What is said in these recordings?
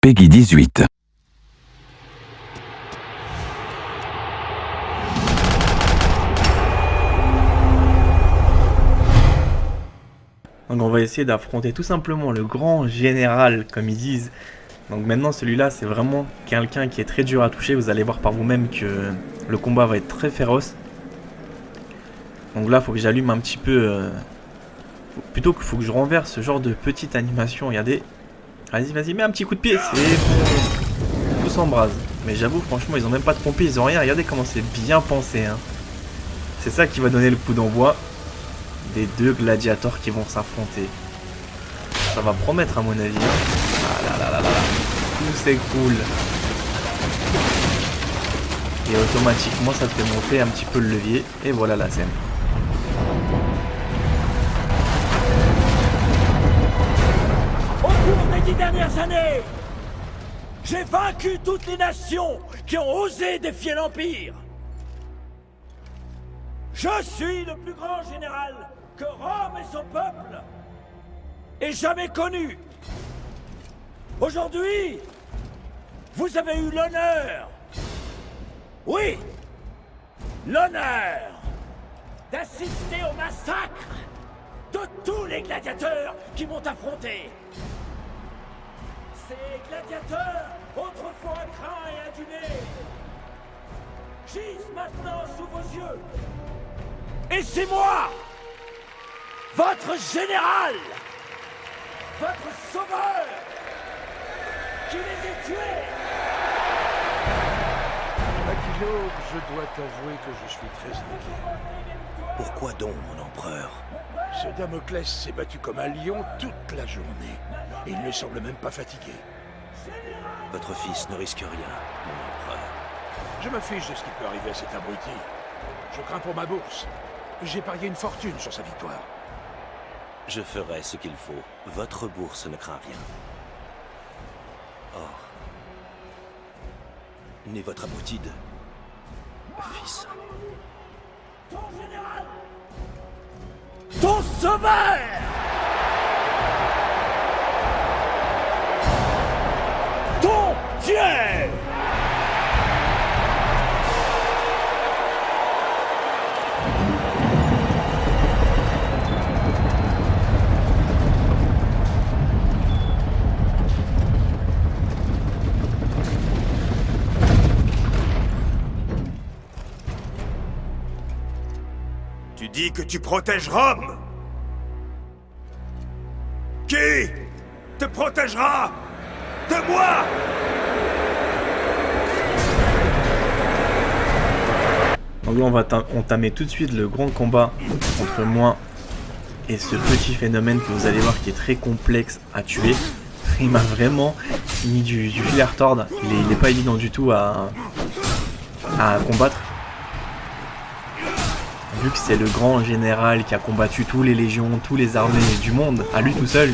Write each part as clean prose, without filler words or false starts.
Peggy 18. Donc on va essayer d'affronter tout simplement le grand général, comme ils disent. Donc maintenant celui-là c'est vraiment quelqu'un qui est très dur à toucher. Vous allez voir par vous-même que le combat va être très féroce. Donc là il faut que j'allume un petit peu... Plutôt qu'il faut que je renverse ce genre de petite animation. Regardez. Vas-y, mets un petit coup de pied. C'est bon. Tout s'embrase. Mais j'avoue franchement ils ont même pas de pompiers, ils ont rien. Regardez comment c'est bien pensé. Hein. C'est ça qui va donner le coup d'envoi des deux gladiateurs qui vont s'affronter. Ça va promettre à mon avis. Hein. Ah là. Tout c'est cool. Et automatiquement ça te fait monter un petit peu le levier. Et voilà la scène. Au cours des 10 dernières années, j'ai vaincu toutes les nations qui ont osé défier l'Empire. Je suis le plus grand général que Rome et son peuple aient jamais connu. Aujourd'hui, vous avez eu l'honneur, oui, l'honneur d'assister au massacre de tous les gladiateurs qui m'ont affronté. Ces gladiateurs, autrefois craints et adulés, gisent maintenant sous vos yeux. Et c'est moi, votre général, votre sauveur, qui les ai tués. Aquilo, je dois t'avouer que je suis très inquiet. Pourquoi donc, mon empereur? Ce Damoclès s'est battu comme un lion toute la journée. Et il ne semble même pas fatigué. Votre fils ne risque rien, mon empereur. Je me fiche de ce qui peut arriver à cet abruti. Je crains pour ma bourse. J'ai parié une fortune sur sa victoire. Je ferai ce qu'il faut. Votre bourse ne craint rien. Or, n'est votre aboutide, fils. Ton général, ton sauveur, ton Dieu. Tu dis que tu protèges Rome? Qui te protégera de moi? Donc là on va entamer tout de suite le grand combat entre moi et ce petit phénomène que vous allez voir qui est très complexe à tuer. Il m'a vraiment mis du fil à retordre. Il n'est pas évident du tout à combattre. Vu que c'est le grand général qui a combattu tous les légions, tous les armées du monde, à lui tout seul.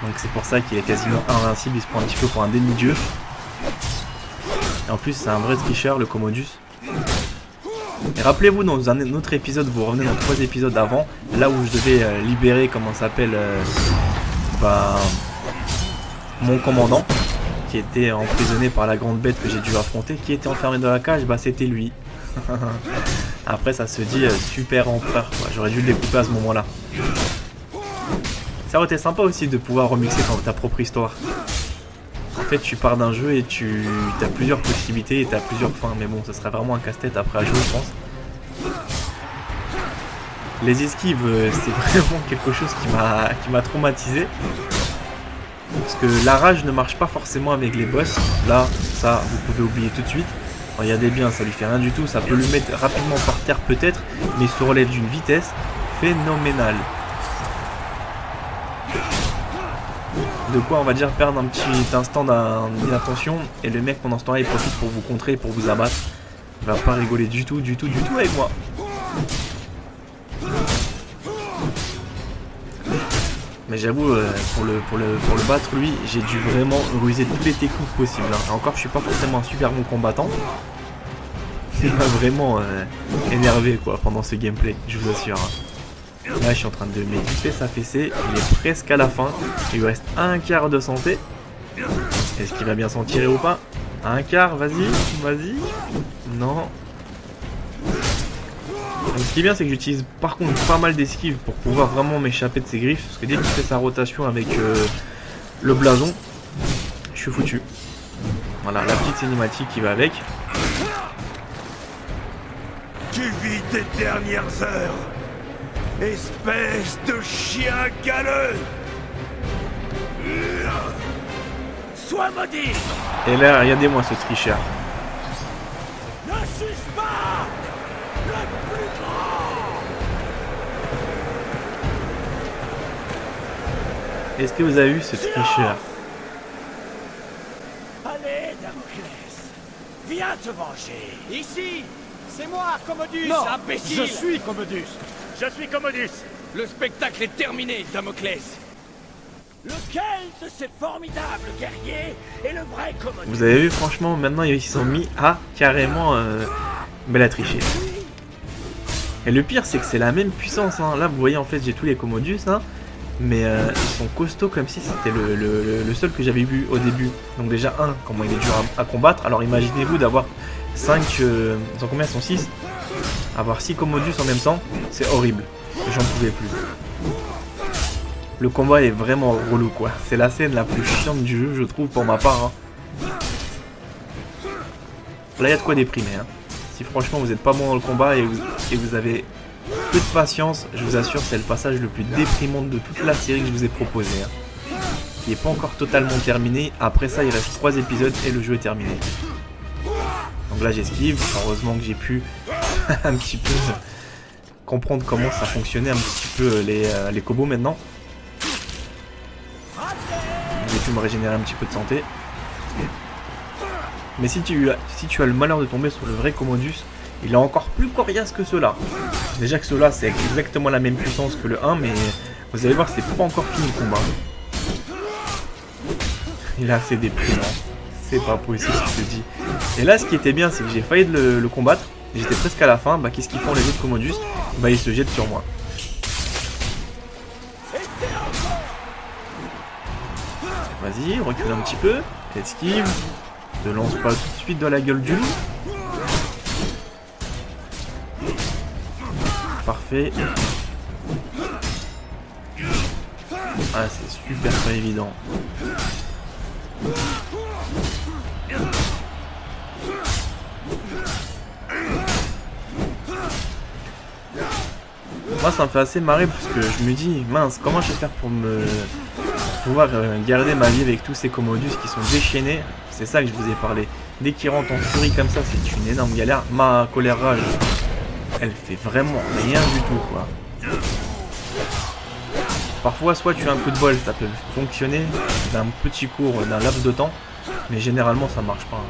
Donc c'est pour ça qu'il est quasiment invincible, il se prend un petit peu pour un demi-dieu. Et en plus c'est un vrai tricheur, le Commodus. Et rappelez-vous, dans un autre épisode, vous revenez dans 3 épisodes avant, là où je devais libérer, comment ça s'appelle, mon commandant, qui était emprisonné par la grande bête que j'ai dû affronter, qui était enfermé dans la cage, bah c'était lui. Après ça se dit super empereur quoi. J'aurais dû le découper à ce moment là. Ça aurait été sympa aussi de pouvoir remixer ta propre histoire. En fait tu pars d'un jeu et tu as plusieurs possibilités et tu as plusieurs fins. Mais bon ce serait vraiment un casse-tête après à jouer je pense. Les esquives c'est vraiment quelque chose qui m'a traumatisé. Parce que la rage ne marche pas forcément avec les boss. Là ça vous pouvez oublier tout de suite. Regardez bien, ça lui fait rien du tout, ça peut le mettre rapidement par terre peut-être, mais il se relève d'une vitesse phénoménale. De quoi on va dire perdre un petit instant d'inattention, et le mec pendant ce temps là il profite pour vous contrer, pour vous abattre. Il va pas rigoler du tout avec moi. Mais j'avoue, pour le battre lui, j'ai dû vraiment ruser tous les techniques possibles. Hein. Et encore, je suis pas forcément un super bon combattant. Il m'a vraiment énervé quoi pendant ce gameplay, je vous assure. Hein. Là, je suis en train de m'équiper sa fessée. Il est presque à la fin. Il lui reste un quart de santé. Est-ce qu'il va bien s'en tirer ou pas? Un quart, vas-y, vas-y. Non. Donc, ce qui est bien, c'est que j'utilise par contre pas mal d'esquives pour pouvoir vraiment m'échapper de ses griffes. Parce que dès qu'il fait sa rotation avec le blason, je suis foutu. Voilà, la petite cinématique qui va avec. Tu vis tes dernières heures, espèce de chien galeux. Sois maudit! Et là, regardez-moi ce tricheur. Ne suis pas le plus grand! Est-ce que vous avez vu ce tricheur? Allez, Damoclès, viens te venger. Ici, c'est moi, Commodus, Non, imbécile. je suis Commodus. Je suis Commodus. Le spectacle est terminé, Damoclès. Lequel de ces formidables guerriers est le vrai Commodus? Vous avez vu, franchement, maintenant ils sont mis à carrément la tricher. Et le pire, c'est que c'est la même puissance. Hein. Là, vous voyez, en fait, j'ai tous les Commodus, hein, mais ils sont costauds comme si c'était le seul que j'avais vu au début. Donc déjà, comment il est dur à combattre. Alors imaginez-vous d'avoir 5... ils sont combien? Ils sont 6. Avoir 6 Commodus en même temps, c'est horrible. J'en pouvais plus. Le combat est vraiment relou, quoi. C'est la scène la plus chiante du jeu, je trouve, pour ma part. Hein. Là, il y a de quoi déprimer. Hein. Si franchement vous n'êtes pas bon dans le combat et vous avez peu de patience, je vous assure, c'est le passage le plus déprimant de toute la série que je vous ai proposé. Hein. Qui n'est pas encore totalement terminé. Après ça, il reste 3 épisodes et le jeu est terminé. Donc là, j'esquive. Heureusement que j'ai pu un petit peu comprendre comment ça fonctionnait un petit peu les combos maintenant. J'ai pu me régénérer un petit peu de santé. Mais si tu as le malheur de tomber sur le vrai Commodus, il est encore plus coriace que ceux-là. Déjà que ceux-là, c'est exactement la même puissance que le 1, mais vous allez voir, c'est pas encore fini le combat. Il est assez déprimant. C'est pas possible, je te dis. Et là, ce qui était bien, c'est que j'ai failli le combattre. J'étais presque à la fin. Bah, qu'est-ce qu'ils font les autres Commodus? Bah, ils se jettent sur moi. Vas-y, recule un petit peu. Esquive. Ne lance pas tout de suite dans la gueule du loup. Parfait. Ah, c'est super pas évident. Moi, ça me fait assez marrer parce que je me dis, mince, comment je vais faire pour pouvoir garder ma vie avec tous ces Commodus qui sont déchaînés. C'est ça que je vous ai parlé. Dès qu'ils rentrent en furie comme ça, c'est une énorme galère. Ma colère rage, elle fait vraiment rien du tout, quoi. Parfois, soit tu as un coup de bol, ça peut fonctionner d'un petit cours, d'un laps de temps, mais généralement ça marche pas.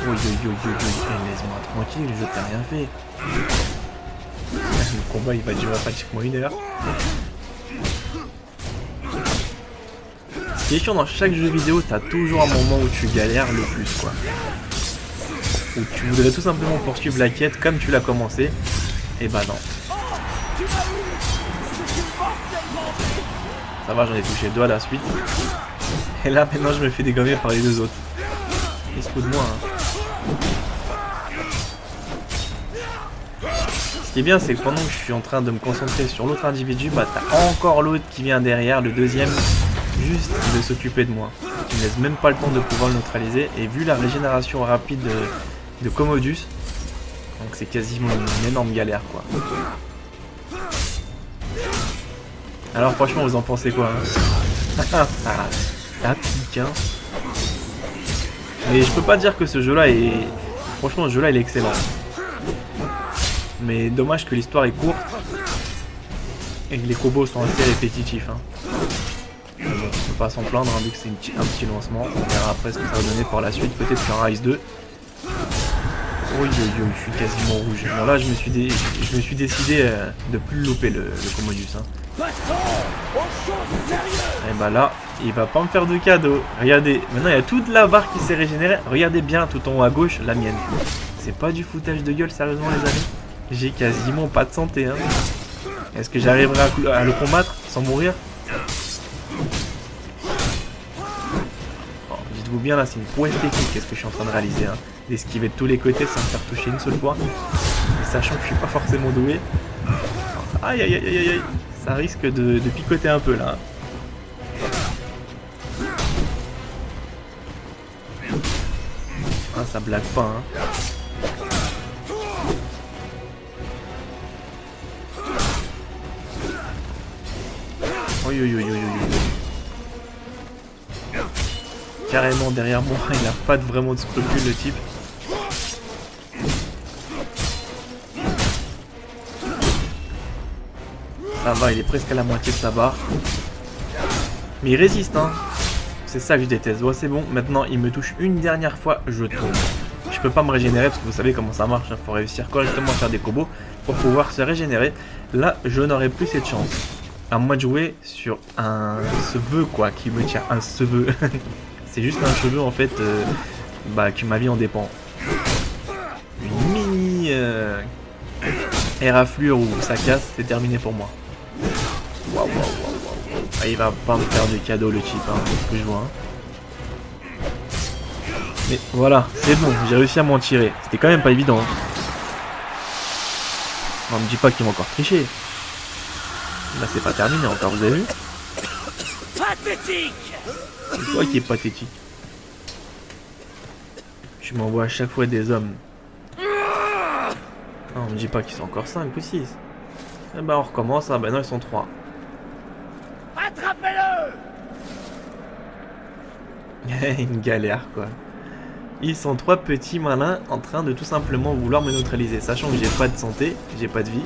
Laisse-moi tranquille, je t'ai rien fait. Le combat il va durer pratiquement 1 heure. Ce qui est chiant dans chaque jeu vidéo, t'as toujours un moment où tu galères le plus, quoi. Où tu voudrais tout simplement poursuivre la quête comme tu l'as commencé. Et bah non. Ça va, j'en ai touché 2 à la suite. Et là maintenant je me fais dégommer par les 2 autres. Ils se foutent de moi, hein. Ce qui est bien, c'est que pendant que je suis en train de me concentrer sur l'autre individu, bah t'as encore l'autre qui vient derrière, le deuxième, juste de s'occuper de moi. Qui ne laisse même pas le temps de pouvoir le neutraliser. Et vu la régénération rapide de Commodus, donc c'est quasiment une énorme galère, quoi. Alors franchement, vous en pensez quoi, hein? Ça pique, hein. Mais je peux pas dire que ce jeu-là est... Franchement, ce jeu-là, il est excellent. Mais dommage que l'histoire est courte et que les combos sont assez répétitifs, hein. Bon, on peut pas s'en plaindre, hein, vu que c'est un petit lancement. On verra après ce que ça va donner par la suite, peut-être sur Rise 2. Oui, je suis quasiment rouge. Bon là, je me suis décidé de plus louper le Commodus, hein. Et bah là, il va pas me faire de cadeau. Regardez, maintenant il y a toute la barre qui s'est régénérée. Regardez bien tout en haut à gauche, la mienne. C'est pas du foutage de gueule, sérieusement les amis. J'ai quasiment pas de santé, hein. Est-ce que j'arriverai à le combattre sans mourir? Dites-vous bien là, c'est une prouesse technique qu'est-ce que je suis en train de réaliser. Hein. D'esquiver de tous les côtés sans me faire toucher une seule fois. Et sachant que je suis pas forcément doué. Aïe aïe aïe aïe aïe. Ça risque de picoter un peu là. Ah, ça blague pas hein. Oui, oui, oui, oui, oui. Carrément derrière moi, il n'a pas vraiment de scrupules le type. Ça va, il est presque à la moitié de sa barre. Mais il résiste hein. C'est ça que je déteste. Bon, c'est bon, maintenant il me touche une dernière fois, je tombe. Je peux pas me régénérer parce que vous savez comment ça marche. Il faut réussir correctement à faire des combos pour pouvoir se régénérer. Là, je n'aurai plus cette chance. À moi de jouer sur un cheveu quoi, qui me tient un cheveu. C'est juste un cheveu en fait, que ma vie en dépend. Une mini éraflure où ça casse, c'est terminé pour moi. Waouh, waouh, waouh, waouh. Ah, il va pas me faire des cadeaux le type, hein, que je vois. Hein. Mais voilà, c'est bon, j'ai réussi à m'en tirer. C'était quand même pas évident. Hein. Non, me dis pas qu'il m'a encore triché. Là, c'est pas terminé encore, vous avez vu? Pathétique! C'est toi qui est pathétique. Tu m'envoies à chaque fois des hommes. Non, on me dit pas qu'ils sont encore 5 ou 6. Eh ben, on recommence. Ah ben non, ils sont 3. Attrapez-le! Une galère, quoi. Ils sont 3 petits malins en train de tout simplement vouloir me neutraliser. Sachant que j'ai pas de santé, j'ai pas de vie.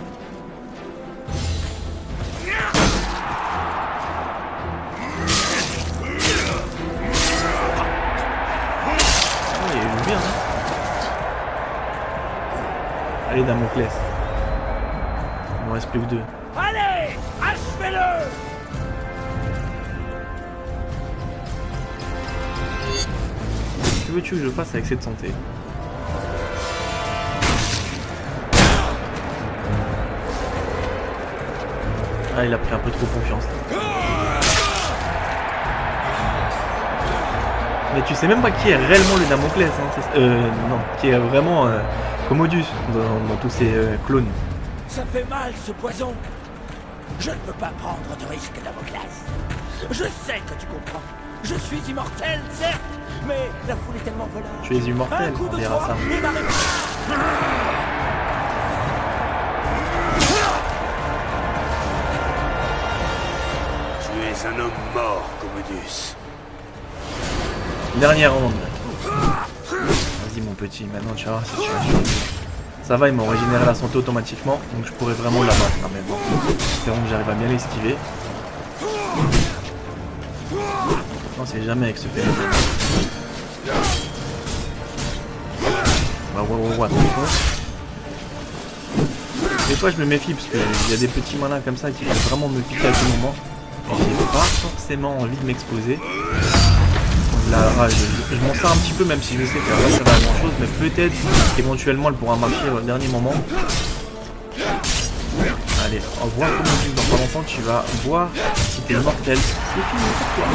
Allez Damoclès. Il m'en reste plus que 2. Allez! Achevez-le! Que veux-tu que je fasse avec cette santé? Ah, il a pris un peu trop confiance. Mais tu sais même pas qui est réellement le Damoclès. Hein. Non, qui est vraiment Commodus dans tous ces clones. Ça fait mal ce poison. Je ne peux pas prendre de risque, Damoclès. Je sais que tu comprends. Je suis immortel, certes, mais la foule est tellement volage. Tu es immortel, Un coup on de dira trop, ça. et ma réponse. Tu es un homme mort, Commodus. Dernière ronde. Vas-y mon petit, maintenant tu vas voir si tu vas survivre. Ça va, ils m'ont régénéré la santé automatiquement, donc je pourrais vraiment la battre. Mais bon, espérons que j'arrive à bien l'esquiver. Non, c'est jamais avec ce phénomène. Ouais, attention. Des fois je me méfie parce qu'il y a des petits malins comme ça qui peuvent vraiment me piquer à tout moment. Et j'ai pas forcément envie de m'exposer. La rage, je m'en sers un petit peu même si je sais que là ça va à grand chose, mais peut-être éventuellement elle pourra marcher au dernier moment. Allez, au revoir Commodus, dans pas longtemps tu vas voir si t'es immortel. C'est fini pour toi.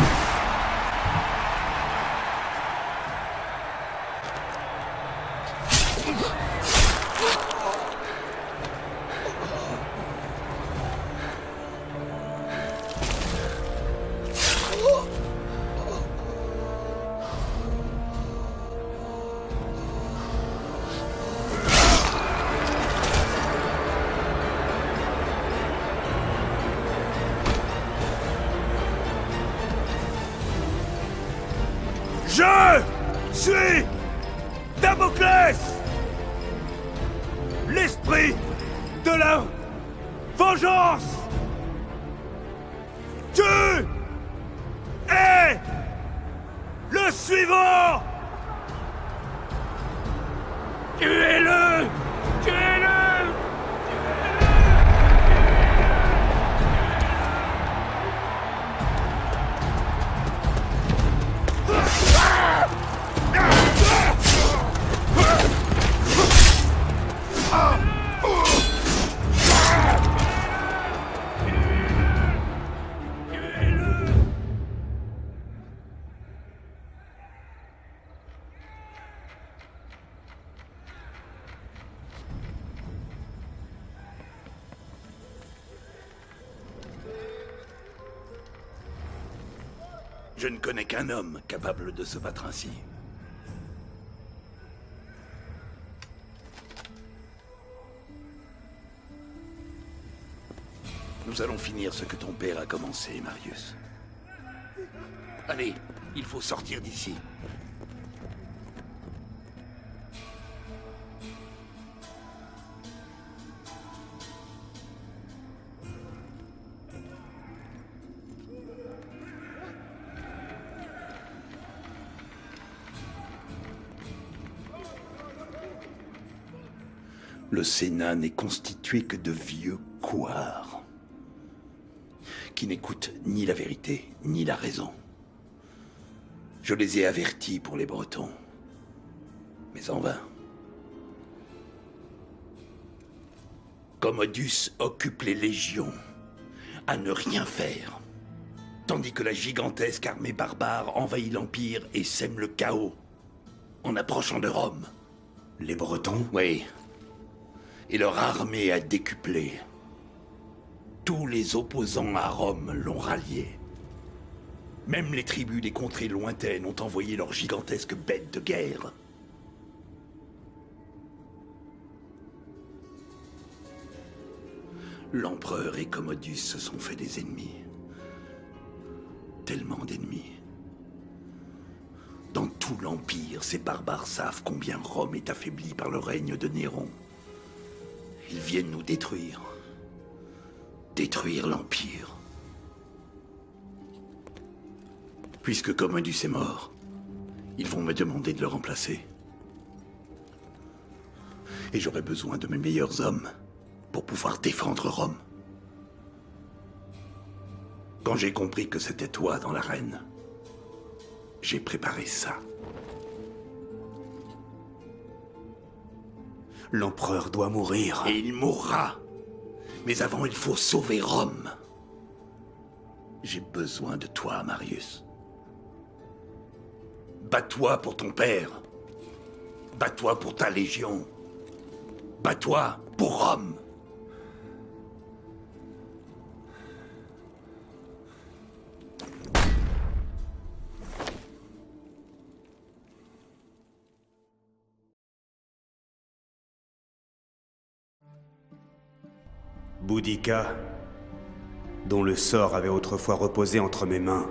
Je suis Damoclès, l'esprit de la vengeance. Tu es le suivant. Tuez-le! Tuez-le! Je ne connais qu'un homme capable de se battre ainsi. Nous allons finir ce que ton père a commencé, Marius. Allez, il faut sortir d'ici. Le Sénat n'est constitué que de vieux couards, qui n'écoutent ni la vérité, ni la raison. Je les ai avertis pour les Bretons, mais en vain. Commodus occupe les légions à ne rien faire, tandis que la gigantesque armée barbare envahit l'Empire et sème le chaos en approchant de Rome. Les Bretons? Oui. Et leur armée a décuplé. Tous les opposants à Rome l'ont rallié. Même les tribus des contrées lointaines ont envoyé leurs gigantesques bêtes de guerre. L'empereur et Commodus se sont fait des ennemis. Tellement d'ennemis. Dans tout l'Empire, ces barbares savent combien Rome est affaiblie par le règne de Néron. Ils viennent nous détruire. Détruire l'Empire. Puisque Commodus est mort, ils vont me demander de le remplacer. Et j'aurai besoin de mes meilleurs hommes pour pouvoir défendre Rome. Quand j'ai compris que c'était toi dans l'arène, j'ai préparé ça. L'empereur doit mourir. Et il mourra. Mais avant, il faut sauver Rome. J'ai besoin de toi, Marius. Bats-toi pour ton père. Bats-toi pour ta légion. Bats-toi pour Rome. Boudica, dont le sort avait autrefois reposé entre mes mains,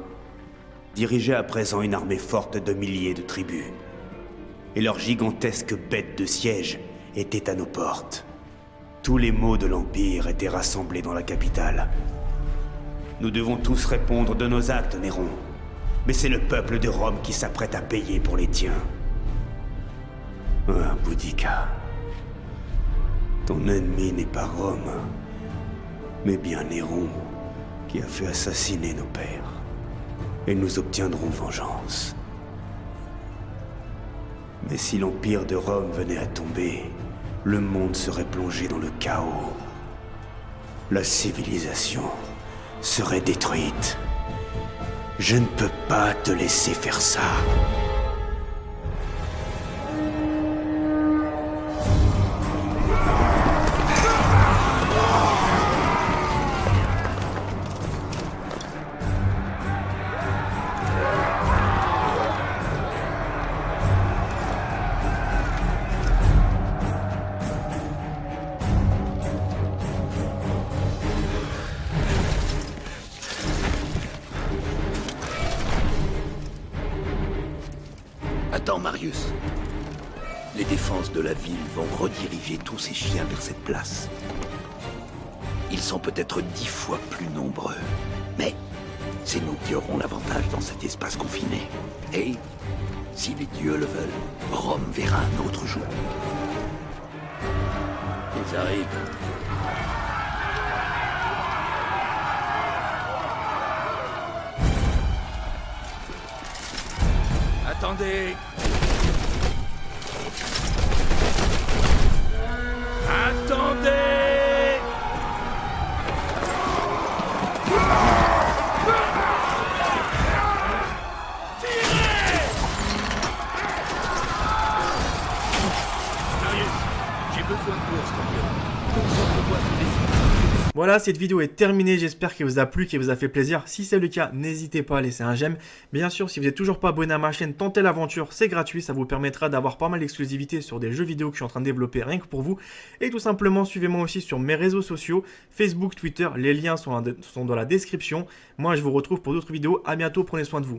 dirigeait à présent une armée forte de milliers de tribus. Et leurs gigantesques bêtes de siège étaient à nos portes. Tous les maux de l'Empire étaient rassemblés dans la capitale. Nous devons tous répondre de nos actes, Néron. Mais c'est le peuple de Rome qui s'apprête à payer pour les tiens. Ah, Boudica. Ton ennemi n'est pas Rome, mais bien Néron, qui a fait assassiner nos pères. Et nous obtiendrons vengeance. Mais si l'Empire de Rome venait à tomber, le monde serait plongé dans le chaos. La civilisation serait détruite. Je ne peux pas te laisser faire ça. Attends, Marius. Les défenses de la ville vont rediriger tous ces chiens vers cette place. Ils sont peut-être 10 fois plus nombreux. Mais c'est nous qui aurons l'avantage dans cet espace confiné. Et, si les dieux le veulent, Rome verra un autre jour. Ils arrivent. Attendez. Attendez. Marius, j'ai besoin de toi, Scorpion. Concentre-toi sur les Voilà, cette vidéo est terminée, j'espère qu'elle vous a plu, qu'elle vous a fait plaisir. Si c'est le cas, n'hésitez pas à laisser un j'aime. Bien sûr, si vous n'êtes toujours pas abonné à ma chaîne, tentez l'aventure, c'est gratuit, ça vous permettra d'avoir pas mal d'exclusivité sur des jeux vidéo que je suis en train de développer rien que pour vous. Et tout simplement, suivez-moi aussi sur mes réseaux sociaux, Facebook, Twitter, les liens sont dans la description. Moi, je vous retrouve pour d'autres vidéos, à bientôt, prenez soin de vous.